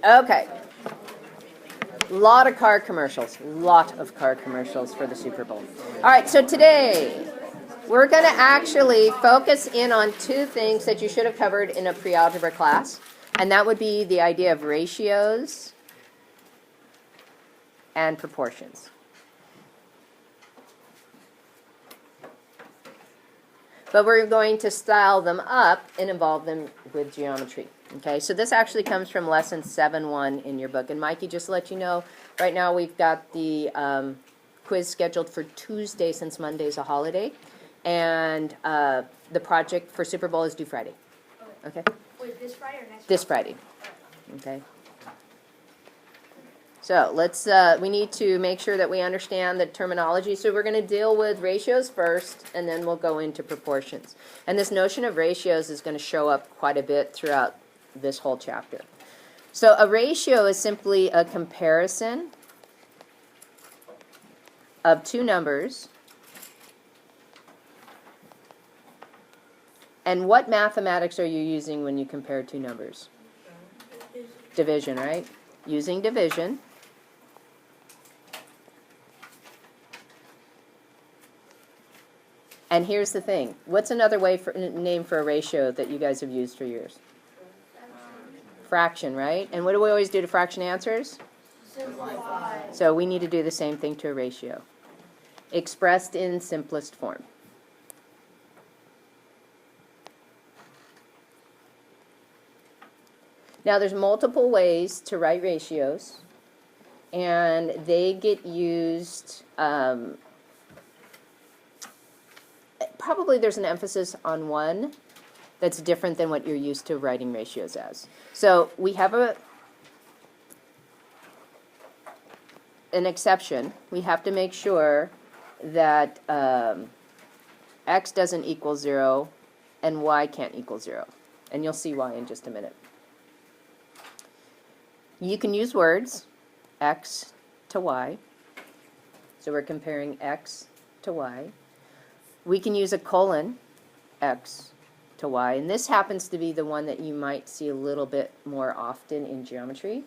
Okay. Lot of car commercials for the Super Bowl. All right, so today we're going to actually focus in on two things that you should have covered in a pre-algebra class, and that would be the idea of ratios and proportions. But we're going to style them up and involve them with geometry. Okay, so this actually comes from lesson 7.1 in your book. And Mikey, just to let you know, right now we've got the quiz scheduled for Tuesday since Monday's a holiday. And the project for Super Bowl is due Friday. Okay? Wait, this Friday or next Friday? This Friday. Okay. So we need to make sure that we understand the terminology. So we're going to deal with ratios first, and then we'll go into proportions. And this notion of ratios is going to show up quite a bit throughout this whole chapter. So a ratio is simply a comparison of two numbers. And what mathematics are you using when you compare two numbers? Division, right? Using division. And here's the thing. What's another name for a ratio that you guys have used for years? Fraction, right? And what do we always do to fraction answers? Simplify. So we need to do the same thing to a ratio, expressed in simplest form. Now there's multiple ways to write ratios, and they get used, probably there's an emphasis on one that's different than what you're used to writing ratios as. So we have an exception. We have to make sure that x doesn't equal 0 and y can't equal 0. And you'll see why in just a minute. You can use words, x to y. So we're comparing x to y. We can use a colon, x to y. And this happens to be the one that you might see a little bit more often in geometry.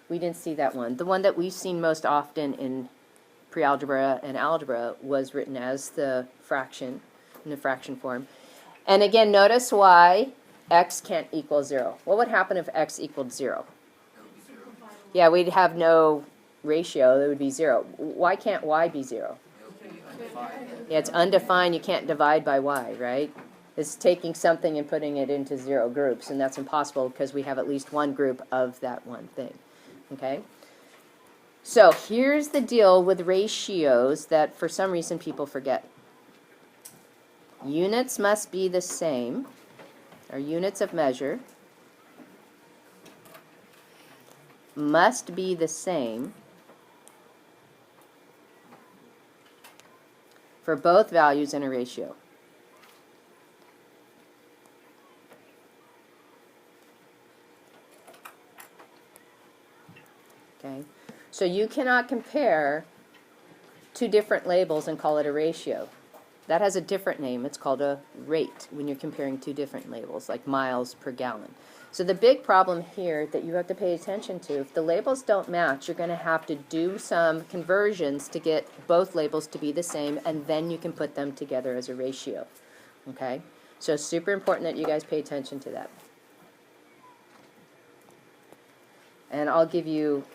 We didn't see that one. The one that we've seen most often in pre-algebra and algebra was written as the fraction, in the fraction form. And again, notice why x can't equal 0. What would happen if x equaled 0? Yeah, we'd have no ratio. It would be 0. Why can't y be 0? Yeah, it's undefined. You can't divide by y, right? It's taking something and putting it into 0 groups, and that's impossible because we have at least one group of that one thing. Okay? So here's the deal with ratios that for some reason people forget. Units must be the same, or units of measure must be the same for both values in a ratio. Okay, so you cannot compare two different labels and call it a ratio. That has a different name. It's called a rate when you're comparing two different labels, like miles per gallon. So the big problem here that you have to pay attention to, if the labels don't match, you're going to have to do some conversions to get both labels to be the same, and then you can put them together as a ratio. Okay? So it's super important that you guys pay attention to that. And I'll give you,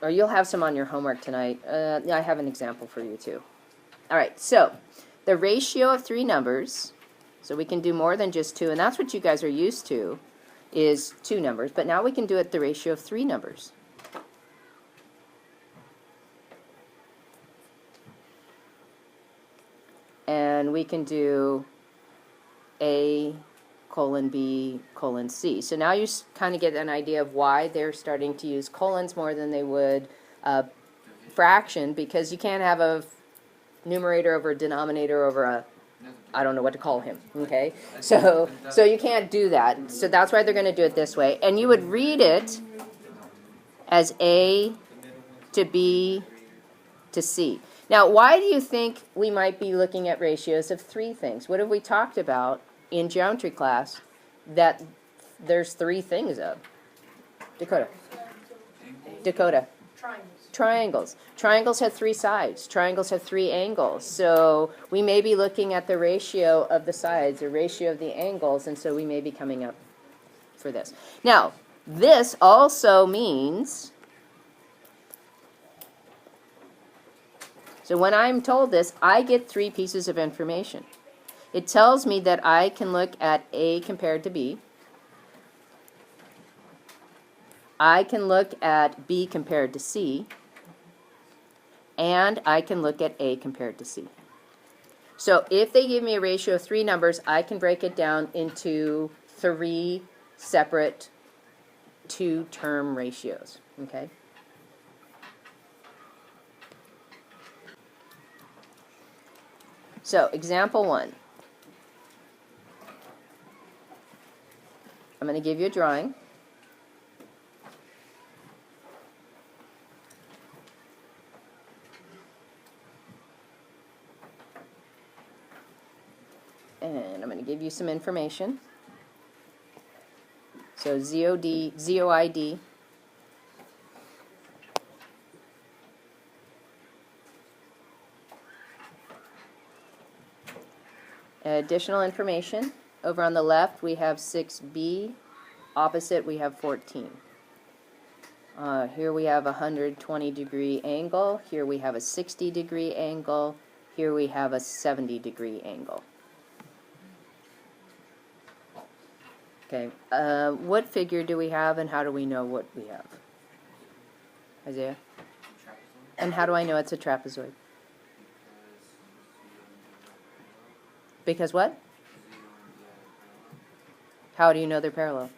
or you'll have some on your homework tonight. I have an example for you too. All right, so the ratio of three numbers, so we can do more than just two, and that's what you guys are used to, is two numbers, but now we can do it the ratio of three numbers. And we can do A colon B colon C. So now you kind of get an idea of why they're starting to use colons more than they would fraction, because you can't have a numerator over a denominator over a, I don't know what to call him, okay? So you can't do that. So that's why they're going to do it this way. And you would read it as A to B to C. Now, why do you think we might be looking at ratios of three things? What have we talked about in geometry class that there's three things of? Dakota. Dakota? Triangles. Triangles. Triangles have three sides. Triangles have three angles. So we may be looking at the ratio of the sides, the ratio of the angles, and so we may be coming up for this. Now, this also means, so when I'm told this, I get three pieces of information. It tells me that I can look at A compared to B. I can look at B compared to C. And I can look at A compared to C. So if they give me a ratio of three numbers, I can break it down into three separate two-term ratios, okay? So example 1. I'm going to give you a drawing. And I'm going to give you some information. So ZOID. Additional information. Over on the left, we have 6B. Opposite, we have 14. Here we have a 120-degree angle. Here we have a 60-degree angle. Here we have a 70-degree angle. Okay, what figure do we have, and how do we know what we have? Isaiah? And how do I know it's a trapezoid? Because what? How do you know they're parallel?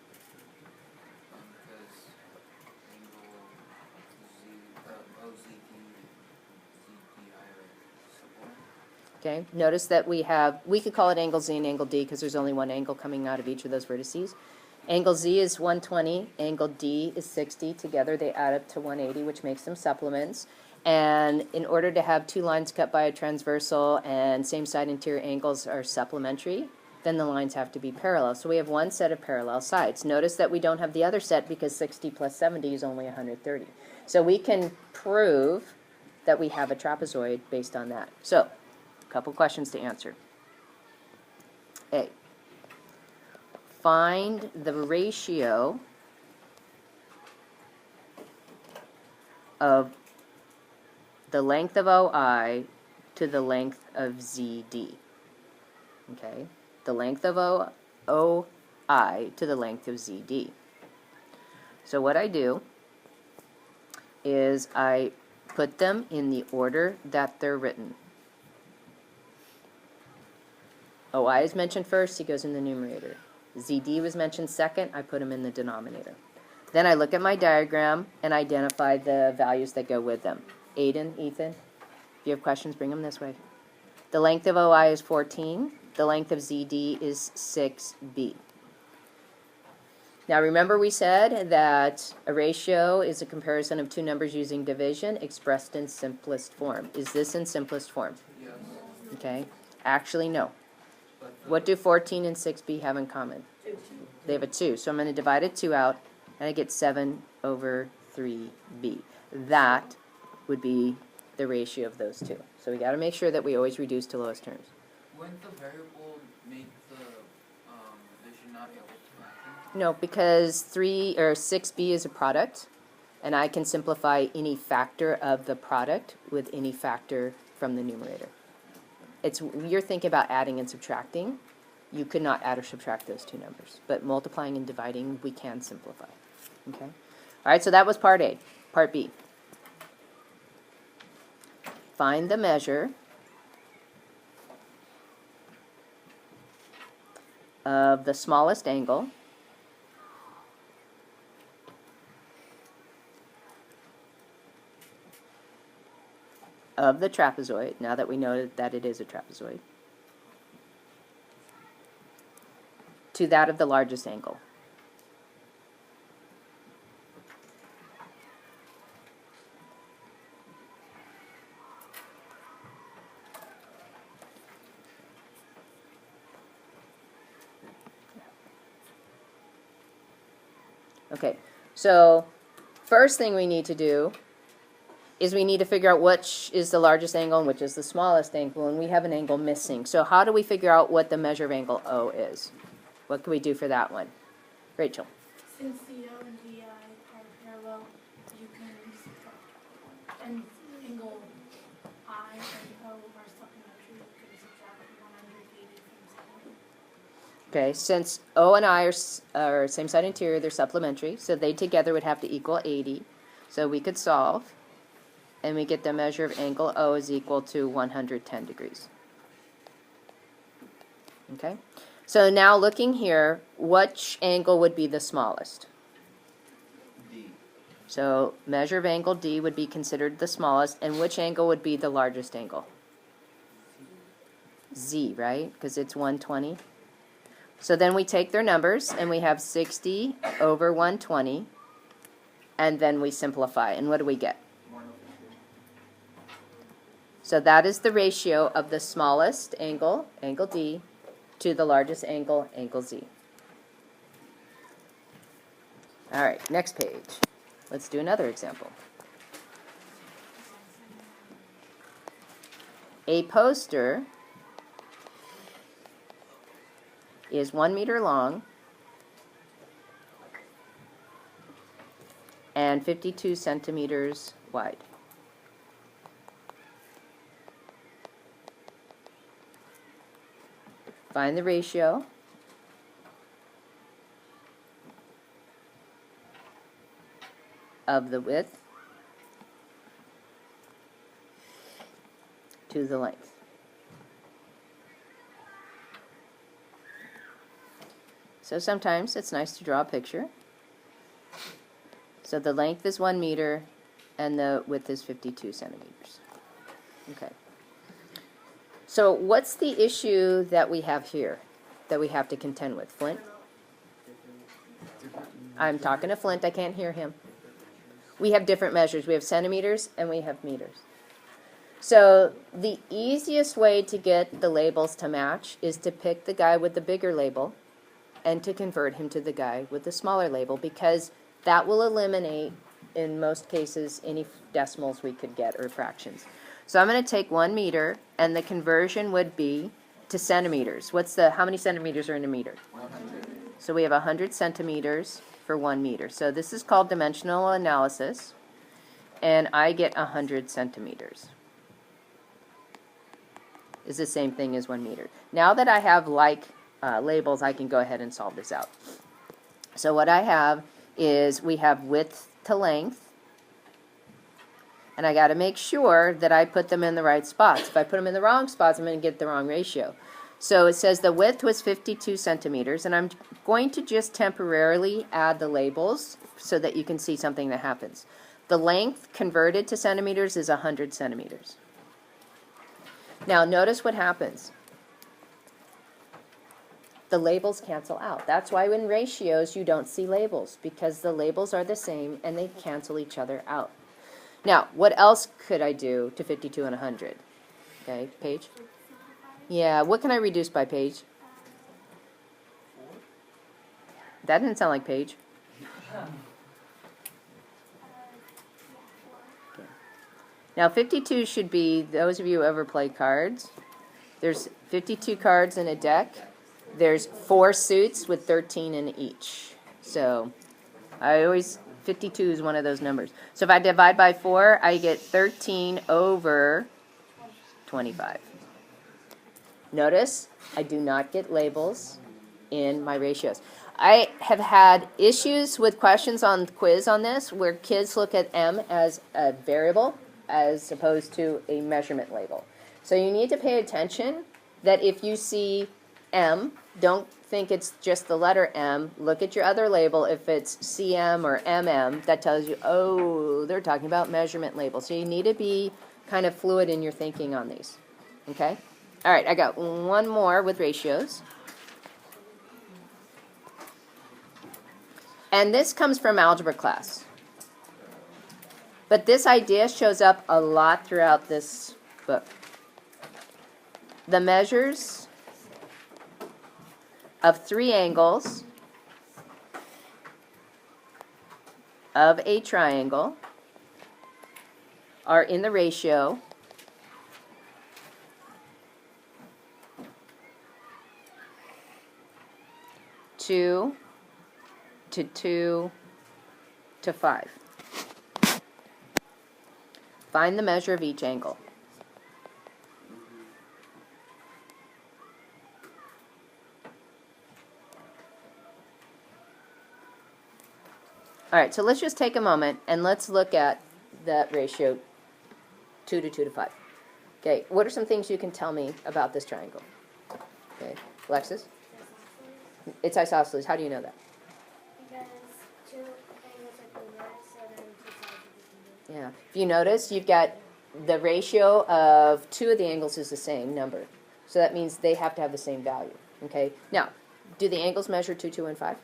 Okay, notice that we could call it angle Z and angle D because there's only one angle coming out of each of those vertices. Angle Z is 120, angle D is 60. Together they add up to 180, which makes them supplements. And in order to have two lines cut by a transversal and same side interior angles are supplementary, then the lines have to be parallel. So we have one set of parallel sides. Notice that we don't have the other set because 60 plus 70 is only 130. So we can prove that we have a trapezoid based on that. So, a couple questions to answer. A. Find the ratio of the length of OI to the length of ZD. Okay? The length of OI to the length of ZD. So what I do is I put them in the order that they're written. OI is mentioned first, he goes in the numerator. ZD was mentioned second, I put him in the denominator. Then I look at my diagram and identify the values that go with them. Aiden, Ethan, if you have questions, bring them this way. The length of OI is 14. The length of ZD is 6B. Now remember we said that a ratio is a comparison of two numbers using division expressed in simplest form. Is this in simplest form? Yes. Okay. Actually, no. What do 14 and 6B have in common? 2. They have a 2. So I'm going to divide a 2 out, and I get 7 over 3B. That would be the ratio of those two. So we got to make sure that we always reduce to lowest terms. Wouldn't the variable make the division not able to happen? No, because 6B is a product, and I can simplify any factor of the product with any factor from the numerator. You're thinking about adding and subtracting. You could not add or subtract those two numbers. But multiplying and dividing, we can simplify. Okay? All right, so that was part A. Part B. Find the measure of the smallest angle of the trapezoid, now that we know that it is a trapezoid, to that of the largest angle. Okay, so first thing we need to do is we need to figure out which is the largest angle and which is the smallest angle, and we have an angle missing. So how do we figure out what the measure of angle O is? What can we do for that one? Rachel. Since CO and DI are parallel, you can subtract. And angle I and O are supplementary, you can subtract 180 from 70. Okay, since O and I are same side interior, they're supplementary, so they together would have to equal 80. So we could solve, and we get the measure of angle O is equal to 110 degrees. Okay, so now looking here, which angle would be the smallest? D. So measure of angle D would be considered the smallest, and which angle would be the largest angle? Z, right? Because it's 120. So then we take their numbers, and we have 60 over 120, and then we simplify. And what do we get? So that is the ratio of the smallest angle, angle D, to the largest angle, angle Z. All right, next page. Let's do another example. A poster is 1 meter long and 52 centimeters wide. Find the ratio of the width to the length. So sometimes it's nice to draw a picture. So the length is 1 meter and the width is 52 centimeters. Okay. So what's the issue that we have here that we have to contend with? Flint? I'm talking to Flint. I can't hear him. We have different measures. We have centimeters and we have meters. So the easiest way to get the labels to match is to pick the guy with the bigger label and to convert him to the guy with the smaller label, because that will eliminate, in most cases, any decimals we could get or fractions. So I'm going to take 1 meter, and the conversion would be to centimeters. How many centimeters are in a meter? 100. So we have 100 centimeters for 1 meter. So this is called dimensional analysis, and I get 100 centimeters. Is the same thing as 1 meter. Now that I have labels, I can go ahead and solve this out. So what I have is we have width to length, and I got to make sure that I put them in the right spots. If I put them in the wrong spots, I'm going to get the wrong ratio. So it says the width was 52 centimeters, and I'm going to just temporarily add the labels so that you can see something that happens. The length converted to centimeters is 100 centimeters. Now notice what happens. The labels cancel out. That's why in ratios you don't see labels, because the labels are the same and they cancel each other out. Now, what else could I do to 52 and 100? Okay, Paige? Yeah, what can I reduce by, Paige? That didn't sound like Paige. Okay. Now, 52 should be, those of you who ever play cards, there's 52 cards in a deck. There's 4 suits with 13 in each. So 52 is one of those numbers. So if I divide by 4, I get 13 over 25. Notice I do not get labels in my ratios. I have had issues with questions on the quiz on this where kids look at M as a variable as opposed to a measurement label. So you need to pay attention that if you see M, don't think it's just the letter M. Look at your other label. If it's CM or MM, that tells you, oh, they're talking about measurement labels. So you need to be kind of fluid in your thinking on these. Okay? All right, I got one more with ratios. And this comes from algebra class. But this idea shows up a lot throughout this book. The measures of 3 angles of a triangle are in the ratio two to 2 to 5. Find the measure of each angle. All right, so let's just take a moment and let's look at that ratio 2 to 2 to 5. Okay, what are some things you can tell me about this triangle? Okay, Alexis? It's isosceles. How do you know that? Because two angles are converged, so then two sides are Yeah. If you notice, you've got the ratio of two of the angles is the same number. So that means they have to have the same value. Okay? Now, do the angles measure 2, 2, and 5?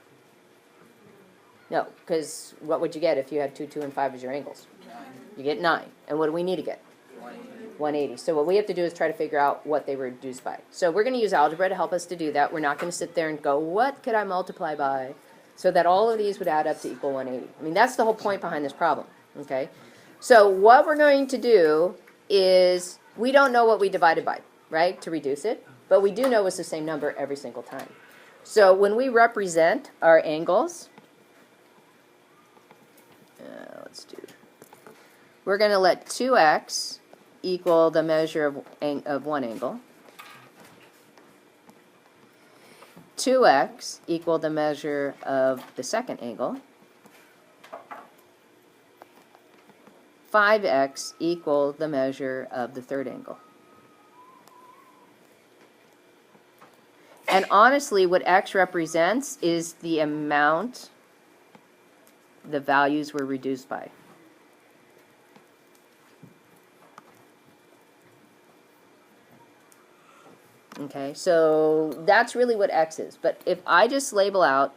No, because what would you get if you had 2, 2, and 5 as your angles? 9, You get 9. And what do we need to get? 180. 180. So what we have to do is try to figure out what they were reduced by. So we're going to use algebra to help us to do that. We're not going to sit there and go, what could I multiply by? So that all of these would add up to equal 180. I mean, that's the whole point behind this problem. Okay? So what we're going to do is, we don't know what we divided by, right, to reduce it. But we do know it's the same number every single time. So when we represent our angles, we're going to let 2x equal the measure of one angle. 2x equal the measure of the second angle. 5x equal the measure of the third angle. And honestly, what x represents is the amount the values were reduced by. Okay, so that's really what x is. But if I just label out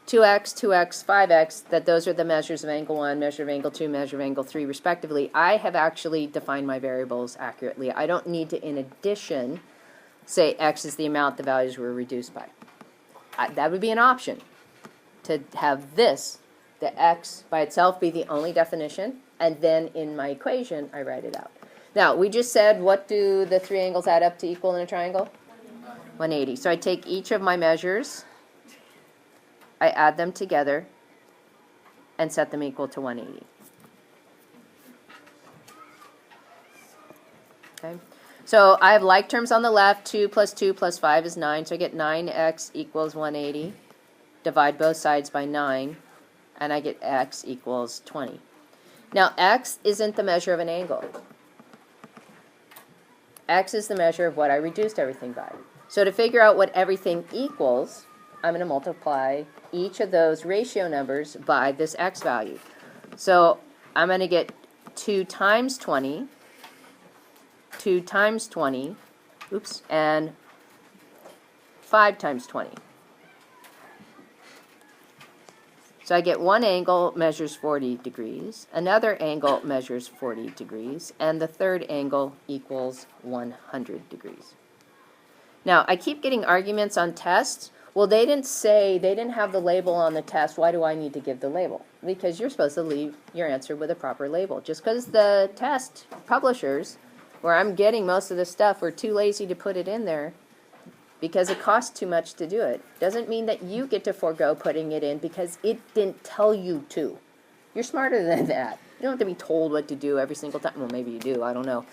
2x, 2x, 5x, that those are the measures of angle 1, measure of angle 2, measure of angle 3, respectively, I have actually defined my variables accurately. I don't need to, in addition, say x is the amount the values were reduced by. That would be an option, to have this, the x by itself, be the only definition, and then in my equation, I write it out. Now, we just said, what do the three angles add up to equal in a triangle? 180. So I take each of my measures, I add them together, and set them equal to 180. Okay. So I have like terms on the left. 2 plus 2 plus 5 is 9. So I get 9x equals 180. Divide both sides by 9, and I get x equals 20. Now, x isn't the measure of an angle. X is the measure of what I reduced everything by. So to figure out what everything equals, I'm going to multiply each of those ratio numbers by this x value. So I'm going to get 2 times 20, 2 times 20, and 5 times 20. So I get one angle measures 40 degrees, another angle measures 40 degrees, and the third angle equals 100 degrees. Now, I keep getting arguments on tests. Well, they didn't have the label on the test. Why do I need to give the label? Because you're supposed to leave your answer with a proper label. Just because the test publishers, where I'm getting most of this stuff, were too lazy to put it in there because it costs too much to do it, doesn't mean that you get to forego putting it in because it didn't tell you to. You're smarter than that. You don't have to be told what to do every single time. Well, maybe you do. I don't know.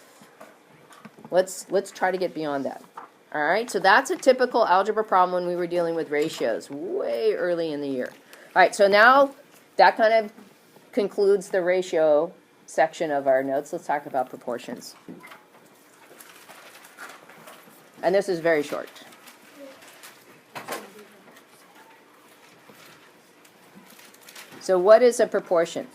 Let's try to get beyond that. All right, so that's a typical algebra problem when we were dealing with ratios way early in the year. All right, so now that kind of concludes the ratio section of our notes. Let's talk about proportions. And this is very short. So what is a proportion?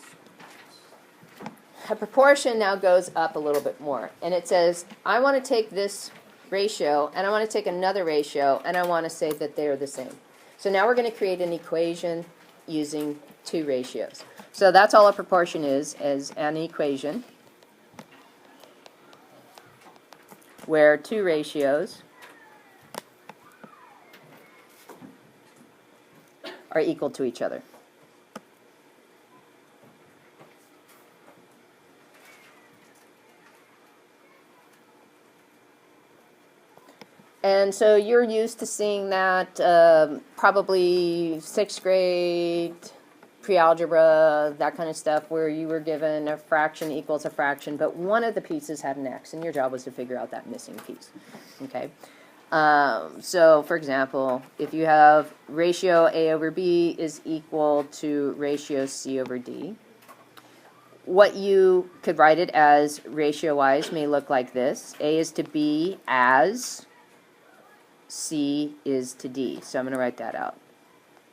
A proportion now goes up a little bit more. And it says, I want to take this ratio, and I want to take another ratio, and I want to say that they're the same. So now we're going to create an equation using two ratios. So that's all a proportion is an equation where two ratios are equal to each other. And so you're used to seeing that probably 6th grade, pre-algebra, that kind of stuff, where you were given a fraction equals a fraction, but one of the pieces had an x, and your job was to figure out that missing piece. Okay. So, for example, if you have ratio a over b is equal to ratio c over d, what you could write it as ratio-wise may look like this. A is to b as C is to D. So I'm going to write that out.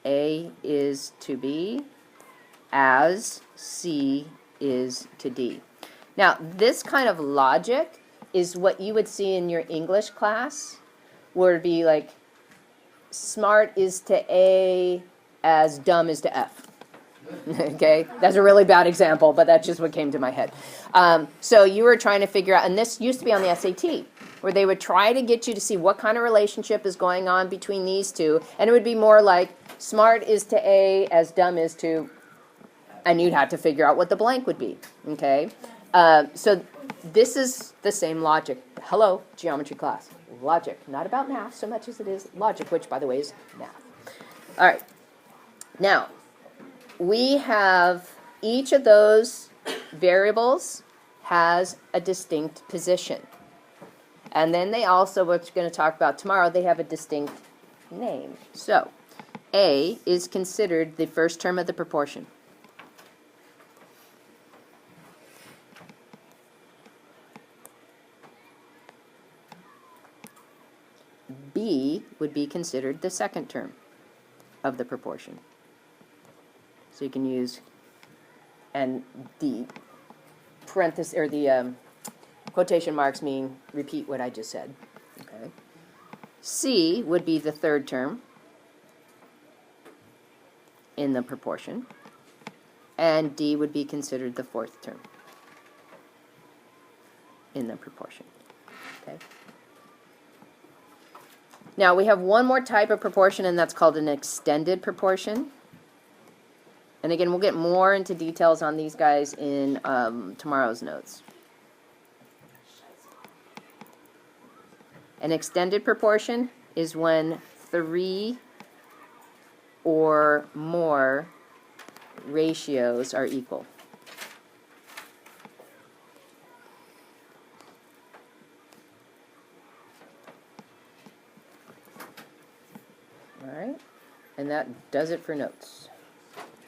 A is to B as C is to D. Now, this kind of logic is what you would see in your English class, where it'd be like smart is to A as dumb is to F. Okay, that's a really bad example, but that's just what came to my head. So you were trying to figure out, and this used to be on the SAT, where they would try to get you to see what kind of relationship is going on between these two, and it would be more like smart is to A as dumb is to, and you'd have to figure out what the blank would be. Okay, so this is the same logic. Hello, geometry class. Logic, not about math so much as it is logic, which, by the way, is math. All right, now, we have each of those variables has a distinct position. And then they also, what we're going to talk about tomorrow, they have a distinct name. So, A is considered the first term of the proportion. B would be considered the second term of the proportion. So you can use, and the parenthesis, or the quotation marks mean repeat what I just said. Okay. C would be the third term in the proportion, and D would be considered the fourth term in the proportion. Okay. Now we have one more type of proportion, and that's called an extended proportion. And again, we'll get more into details on these guys in tomorrow's notes. An extended proportion is when 3 or more ratios are equal. All right, and that does it for notes.